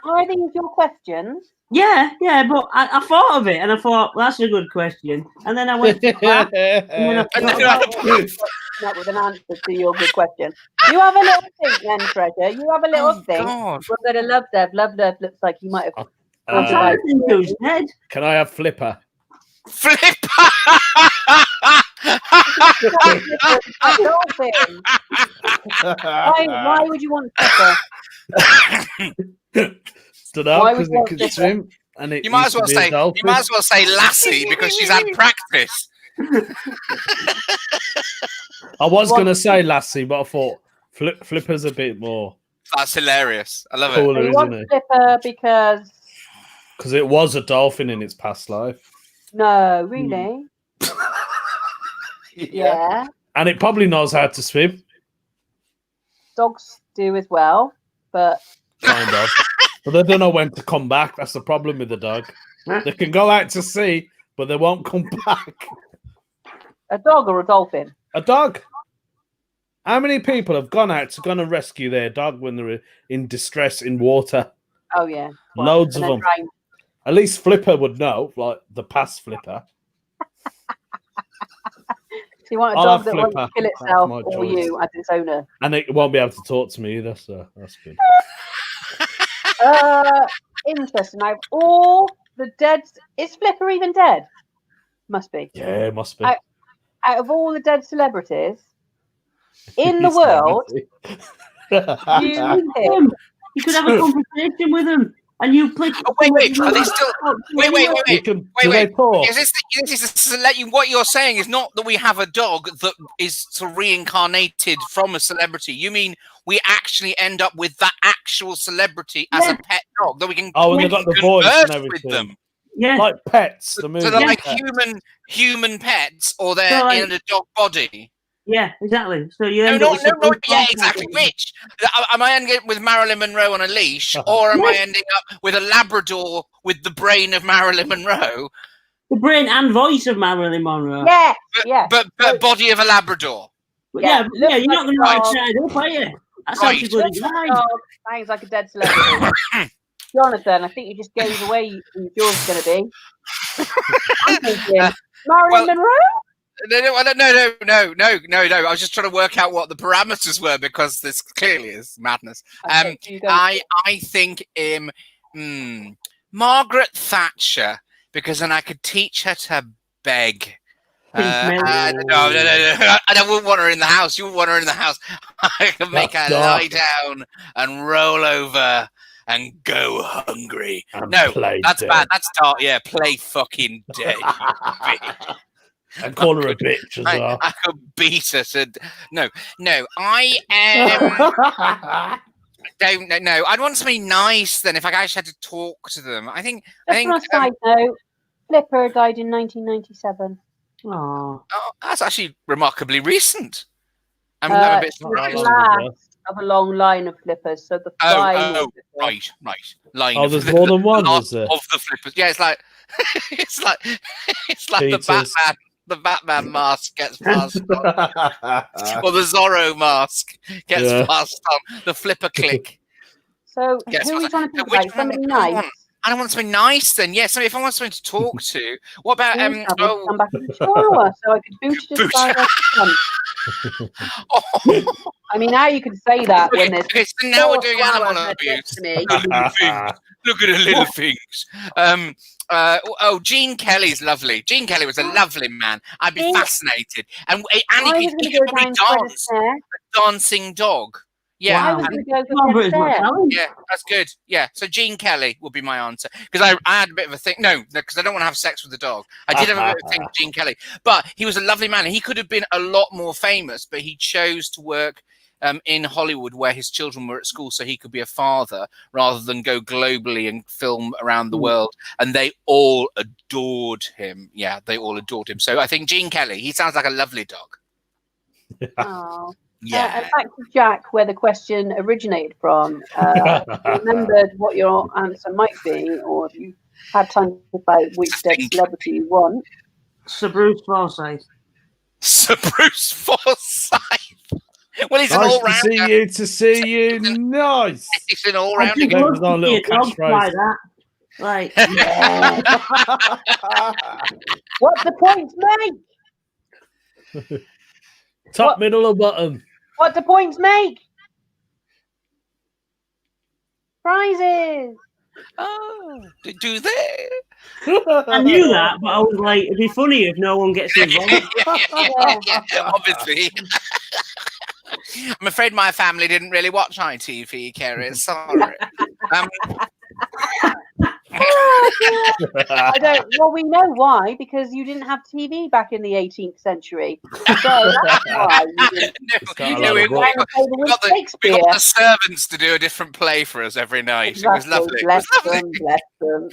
are these your questions? Yeah, but I thought of it and I thought, well, that's a good question. And then I went to class, and then I not with an answer to your good question. You have a little think then, Treasure. You have a little think. God. We're going to Love Dev. Love Dev looks like he might have. who's dead. Can I have Flipper? Flipper. Why would you want Flipper? Stood up because it could swim, and it you might as well say Lassie because she's had practice. I was going to say Lassie, but I thought Flipper's a bit more. That's hilarious. I love it. You want Flipper because it was a dolphin in its past life. No, really. Yeah. And it probably knows how to swim. Dogs do as well, but kind of. But they don't know when to come back. That's the problem with the dog. They can go out to sea, but they won't come back. A dog or a dolphin? A dog. How many people have gone out to go and rescue their dog when they're in distress in water? Oh, yeah. Loads of them. At least Flipper would know, like the past Flipper. So you want a dog that wants to kill itself or you as its owner? And it won't be able to talk to me either, so that's good. Interesting. Now, all the dead... Is Flipper even dead? Must be. Yeah, it must be. Out of all the dead celebrities in the world, you could have a conversation with him. And you play. Oh, wait. Are they still? Wait. Is this what you're saying is not that we have a dog that is sort of reincarnated from a celebrity. You mean we actually end up with that actual celebrity as a pet dog that we can? Oh, and they got the voice and everything. With them. Yeah, like pets. The movie. So they're like human pets, or they're in a dog body. Yeah, exactly. So you end up exactly. Which am I ending up with Marilyn Monroe on a leash, or am I ending up with a Labrador with the brain of Marilyn Monroe? The brain and voice of Marilyn Monroe. But body of a Labrador. Yeah, you're not going to write side up, are you? That sounds a good design. Sounds like a dead celebrity. Jonathan, I think you just gave away who yours going to be. I'm thinking Marilyn Monroe. No. I was just trying to work out what the parameters were because this clearly is madness. I think Margaret Thatcher, because then I could teach her to beg. No, I wouldn't want her in the house. You wouldn't want her in the house. I could make her lie down and roll over and go hungry. And that's dead. Bad. That's dark. Yeah, play fucking dead. And call her a bitch as well. I could beat her. No. I am. Don't know. I'd want something nice then if I actually had to talk to them. I think. On a side note, Flipper died in 1997. Oh, that's actually remarkably recent. I'm a bit last of a long line of Flippers. So the final. Right. Line. Oh, there's more than one. Of the Flippers. Yeah, it's like the Batman. The Batman mask gets passed on. Or the Zorro mask gets passed on. The Flipper click. So who are we trying to talk about? Somebody nice? I don't want something nice then. Yeah, if I want something to talk to. What about come back to the shower so I could boot it aside I mean, now you can say that when there's. Okay, so now we're doing animal abuse. Look at the little things. Gene Kelly's lovely. Gene Kelly was a lovely man. I'd be fascinated. And he could probably dance. A dancing dog. Yeah. Yeah, that's good. Yeah. So Gene Kelly would be my answer. Because I had a bit of a thing. No, because I don't want to have sex with the dog. I did have a bit of a thing with Gene Kelly. But he was a lovely man. He could have been a lot more famous, but he chose to work in Hollywood where his children were at school so he could be a father rather than go globally and film around the world. And they all adored him. Yeah, they all adored him. So I think Gene Kelly, he sounds like a lovely dog. Oh. Yeah. And back to Jack, where the question originated from. Remembered what your answer might be, or if you had time to think about which dead celebrity you want. Sir Bruce Forsyth. Sir Bruce Forsyth. Well, he's an Nice all-rounder. to see you. Nice. He's an all-rounder. I just That love was our to see little a dog catchphrase. like that. Like, Yeah. What the points make? Top, middle, or bottom? What the points make? Prizes. Oh, do they? I knew that, but I was like, it'd be funny if no one gets involved. Yeah, obviously. I'm afraid my family didn't really watch ITV, Kerry. Sorry. I don't. Well, we know why, because you didn't have TV back in the 18th century. So that's why. We got the servants to do a different play for us every night. Exactly. It was lovely. Bless them.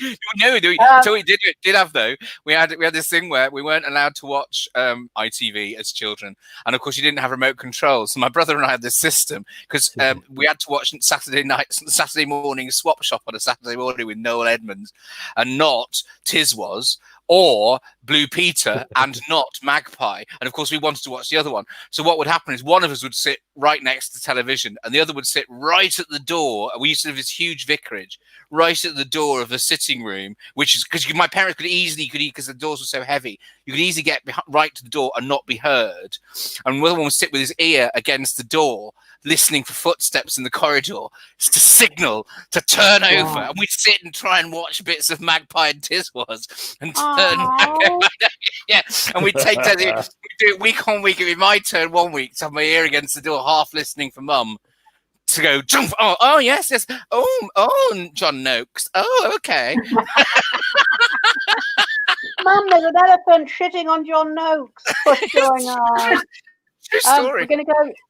So we did have though. We had this thing where we weren't allowed to watch ITV as children, and of course you didn't have remote control. So my brother and I had this system because we had to watch Saturday morning Swap Shop on a Saturday morning with Noel Edmonds, and not Tiswas or Blue Peter and not Magpie. And of course we wanted to watch the other one. So what would happen is one of us would sit right next to the television and the other would sit right at the door. We used to have this huge vicarage right at the door of the sitting room, which is because my parents could easily, because the doors were so heavy, you could easily get right to the door and not be heard. And the other one would sit with his ear against the door, listening for footsteps in the corridor to signal to turn over. And we'd sit and try and watch bits of Magpie and Tiswas and turn back. Yeah, and we'd take that. We'd do it week on week. It'd be my turn one week to have my ear against the door, half listening for Mum to go jump. Oh yes. Oh, John Noakes. Oh, okay. Mum, there's an elephant shitting on John Noakes. What's going on? True story.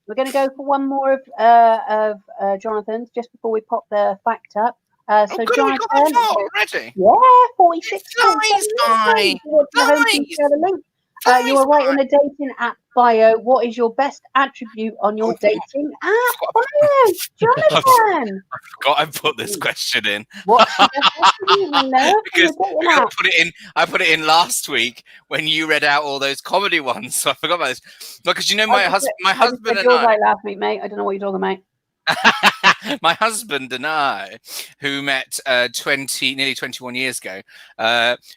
We're gonna go for one more of Jonathan's just before we pop the fact up. So good, Jonathan, we got that already. Yeah, 46. Nice. You were right in the dating app bio. What is your best attribute on your dating app bio, Jonathan? I forgot I put this question in. What's your best attribute, my love? Because I put it in last week when you read out all those comedy ones, so I forgot about this. Because you know my husband and I. Right last week, mate. I don't know what you're talking about. My husband and I, who met nearly 21 years ago,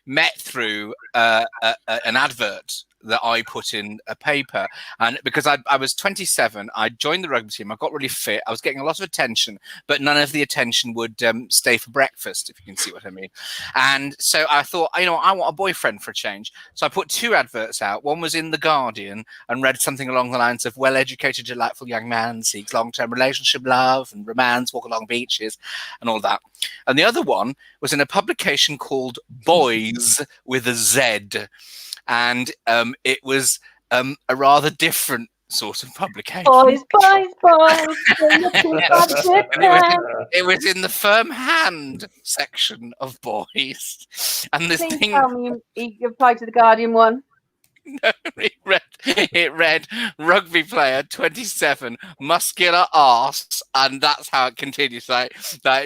met through an advert that I put in a paper. And because I was 27, I joined the rugby team. I got really fit. I was getting a lot of attention, but none of the attention would stay for breakfast, if you can see what I mean. And so I thought, I want a boyfriend for a change. So I put two adverts out. One was in The Guardian and read something along the lines of well-educated, delightful young man seeks long-term relationship, love and romance, walk along beaches and all that. And the other one was in a publication called Boys with a Z. And it was a rather different sort of publication. Boys. It was in the firm hand section of Boys. And this Please thing. tell me you applied to the Guardian one. No, it read rugby player 27, muscular arse, and that's how it continues. Like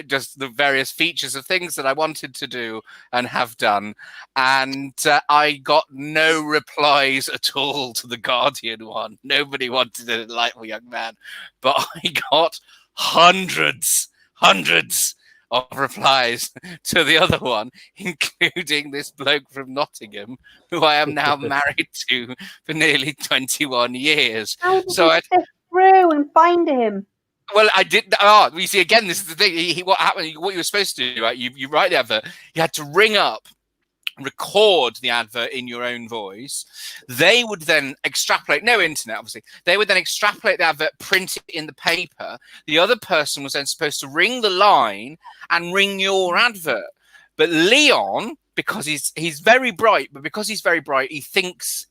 just the various features of things that I wanted to do and have done. And I got no replies at all to the Guardian one. Nobody wanted a delightful young man, but I got hundreds of replies to the other one, including this bloke from Nottingham, who I am now married to for nearly 21 years. How did you sift through and find him? Well, I did. You see, again, this is the thing. What happened? What you were supposed to do, right? You write the advert. You had to ring up, record the advert in your own voice. They would then extrapolate, no internet obviously, they would then extrapolate the advert, print it in the paper. The other person was then supposed to ring the line and ring your advert. But Leon, because he's very bright, he thinks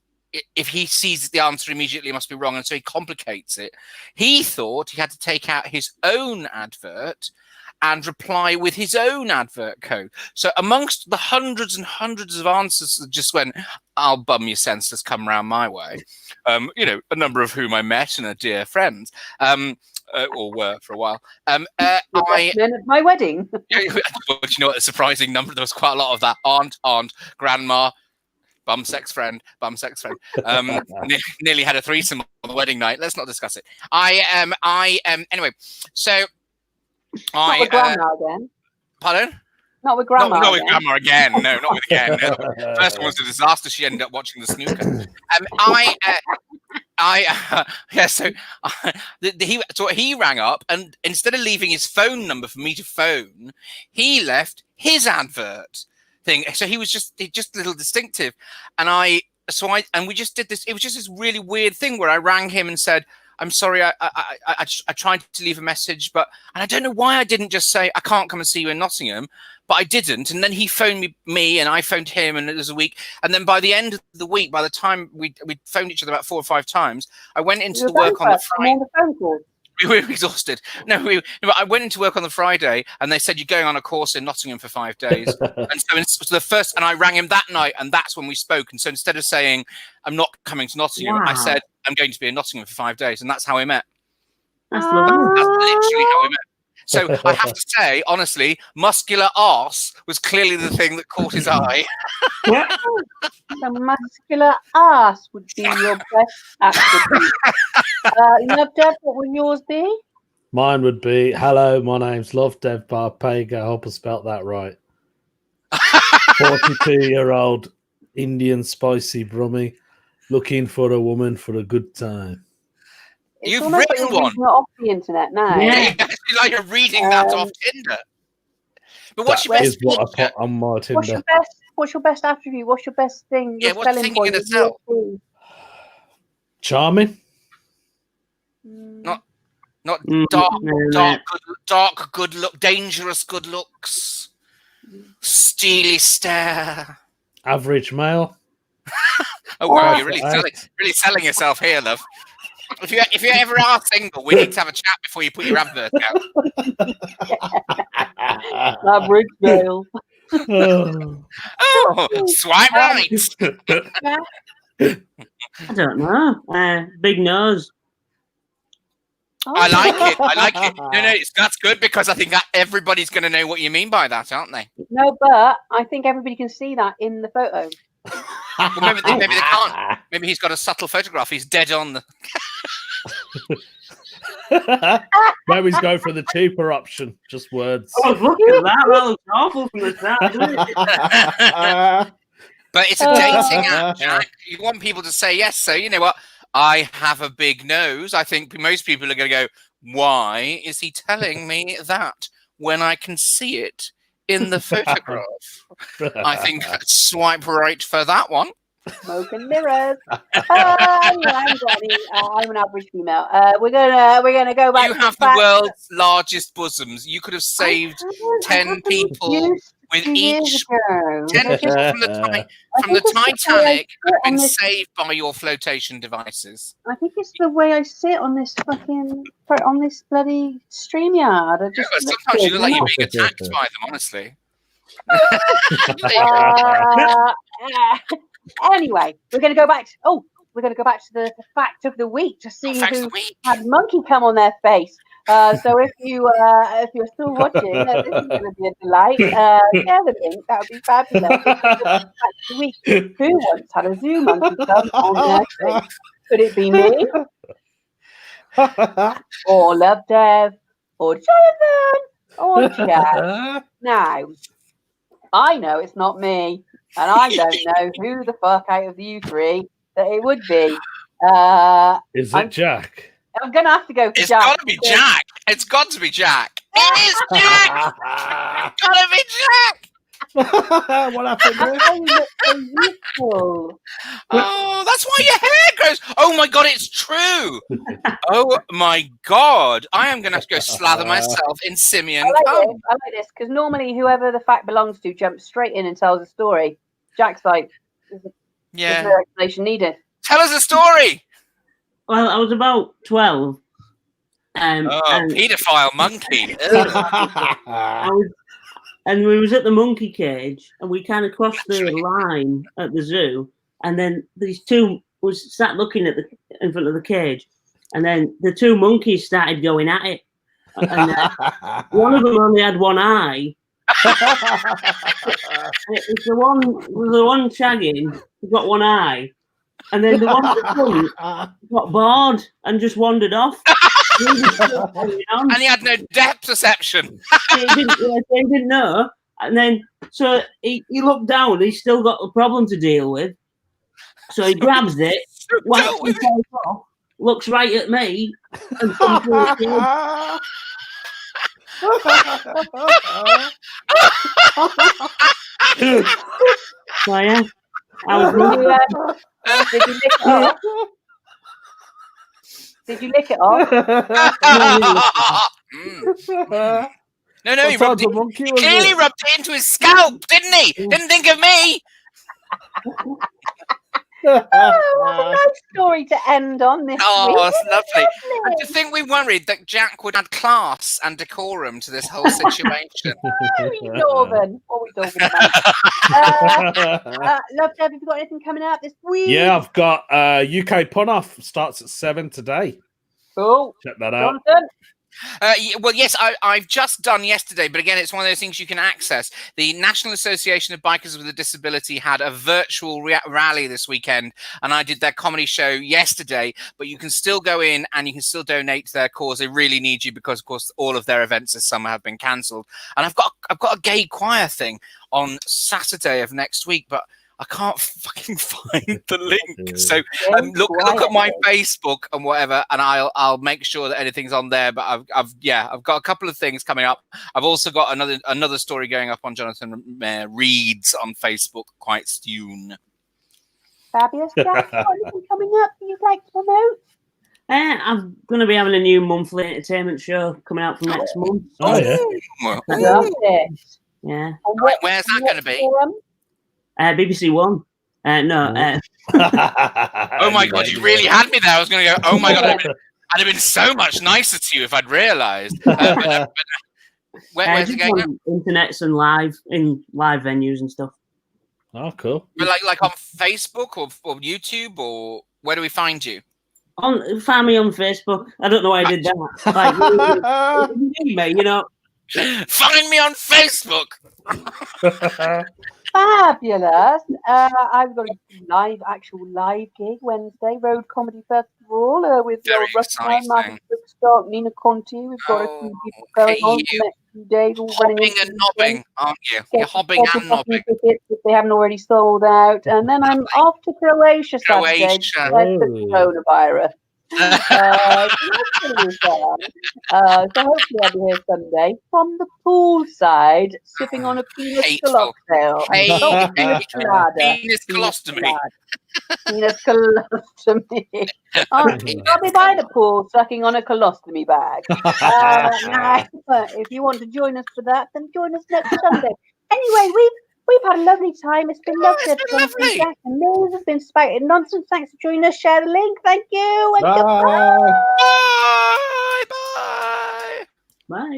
if he sees the answer immediately it must be wrong, and so he complicates it. He thought he had to take out his own advert and reply with his own advert code. So amongst the hundreds and hundreds of answers that just went, I'll bum your senses, come round my way, a number of whom I met and are dear friends, or were for a while. Men at my wedding. But you know what, a surprising number, there was quite a lot of that. Aunt, grandma, Bum sex friend. Nearly had a threesome on the wedding night. Let's not discuss it. Anyway, so Not with grandma again. Pardon? Not with grandma. Not with grandma again. No, not with again. No. First one was a disaster. She ended up watching the snooker. He rang up, and instead of leaving his phone number for me to phone, he left his advert thing. So he just a little distinctive, and we just did this. It was just this really weird thing where I rang him and said, "I'm sorry, I tried to leave a message, and I don't know why I didn't just say I can't come and see you in Nottingham, but I didn't." And then he phoned me, and I phoned him, and it was a week. And then by the end of the week, by the time we phoned each other about 4 or 5 times, I went into the work on the Friday. We were exhausted. I went into work on the Friday, and they said, "You're going on a course in Nottingham for 5 days." And so and I rang him that night, and that's when we spoke. And so instead of saying, "I'm not coming to Nottingham," I said, "I'm going to be in Nottingham for 5 days," and that's how we met. That's lovely. That's literally how we met. So I have to say, honestly, muscular arse was clearly the thing that caught his eye. The muscular ass would be your best attribute. Love Dev, what would yours be? Mine would be, hello, my name's Love Dev Barpega. I hope I spelt that right. 42-year-old Indian spicy brummy looking for a woman for a good time. You've written one off the internet now. Yeah, like you're reading that off Tinder. But what's your best? What I put on my Tinder. What's your best attribute? What's your best thing? Yeah, what's the thing you're gonna sell? Charming. Not dark good look, dangerous good looks, steely stare. Average male. Oh wow, you're really selling yourself here, love. If you ever are single, we need to have a chat before you put your advert out. Average male. Oh, swipe right. I don't know. Big nose. Oh. I like it. No, that's good because I think that everybody's going to know what you mean by that, aren't they? No, but I think everybody can see that in the photo. Well, maybe they can't. Maybe he's got a subtle photograph. He's dead on the. Maybe he's going for the cheaper option. Just words. Oh, look at that. That looks awful from the start, doesn't it? But it's a dating app, Jack. You want people to say yes. So you know what? I have a big nose. I think most people are going to go, "Why is he telling me that when I can see it in the photograph?" I think swipe right for that one. Smoke and mirrors. I'm an average female. We're gonna go back. You have the world's largest bosoms. You could have saved 10 people with each 10 people from the Titanic have been saved by your flotation devices. I think it's the way I sit on this bloody StreamYard. Sometimes you look like you're being attacked by them, honestly. Anyway, we're going to go back to the fact of the week to see who had monkey come on their face. So if you're still watching, this is going to be a delight. Share the link, that would be fabulous. Fact of the week. Who once had a zoo monkey come on their face? Could it be me? Or Love Dev? Or Jonathan? Or Jack? Now, I know it's not me. And I don't know who the fuck out of you three that it would be. Is it Jack? I'm going to have to go for Jack. It's got to be Jack. It's got to be Jack. It is Jack. It's got to be Jack. What happened there? Oh, that's why your hair grows. Oh my God, it's true. Oh my God. I am going to have to go slather myself in simian cum. I like this because normally whoever the fact belongs to jumps straight in and tells a story. Jack's like, there's no explanation needed. Tell us a story. Well, I was about 12. Paedophile monkey. And we was at the monkey cage, and we kind of crossed the line at the zoo, and then these two was sat looking at in front of the cage, and then the two monkeys started going at it, and one of them only had one eye. It was the one shagging, He's got one eye. And then the one at the front got bored and just wandered off. And he had no depth perception. he didn't know. And then, so he looked down. He's still got a problem to deal with. So he grabs it, whacks himself off, looks right at me, and comes through his head. So yeah, I was Did you lick it off? Did you lick it off? No, he clearly rubbed it into his scalp, didn't he? Didn't think of me. What a nice story to end on this week. It's lovely. And to think we worried that Jack would add class and decorum to this whole situation. Northern. What are we talking about? Love Deb, have you got anything coming out this week? Yeah, I've got UK Pun Off starts at 7 today. Cool. Check that out. Jonathan? Well, yes, I've just done yesterday, but again, it's one of those things you can access. The National Association of Bikers with a Disability had a virtual rally this weekend, and I did their comedy show yesterday, but you can still go in and you can still donate to their cause. They really need you because, of course, all of their events this summer have been cancelled. And I've got a gay choir thing on Saturday of next week, but I can't fucking find the link. So look at my Facebook and whatever, and I'll make sure that anything's on there. But I've got a couple of things coming up. I've also got another story going up on Jonathan Reads on Facebook quite soon. Fabulous. Jack, got anything coming up you'd like to promote? I'm going to be having a new monthly entertainment show coming out from next month. Oh yeah. Yeah. Where's that going to be? BBC One. No. Oh my God, you really had me there. I was going to go, oh my God, I'd have been so much nicer to you if I'd realised. Where's it going on? Internets and live venues and stuff. Oh, cool. But like on Facebook or YouTube, or where do we find you? Find me on Facebook. I don't know why I did that. You know. Find me on Facebook. Fabulous. I've got a actual live gig Wednesday, Road Comedy Festival with Russell, Martin Brookstock, Nina Conti. We've got a few people going on for the next few days. All hopping and nobbing, aren't you? You're hopping and nobbing. Tickets if they haven't already sold out. And then I'm off to Croatia Saturday. Coronavirus. So hopefully I'll be here Sunday from the poolside, sipping on a penis cocktail. Penis colostomy. Penis colostomy. I'll be by the pool sucking on a colostomy bag. If you want to join us for that, then join us next Sunday. Anyway, we've had a lovely time. It's been lovely. It's been spouting nonsense. Thanks for joining us. Share the link. Thank you. And Bye. goodbye. Bye. Bye.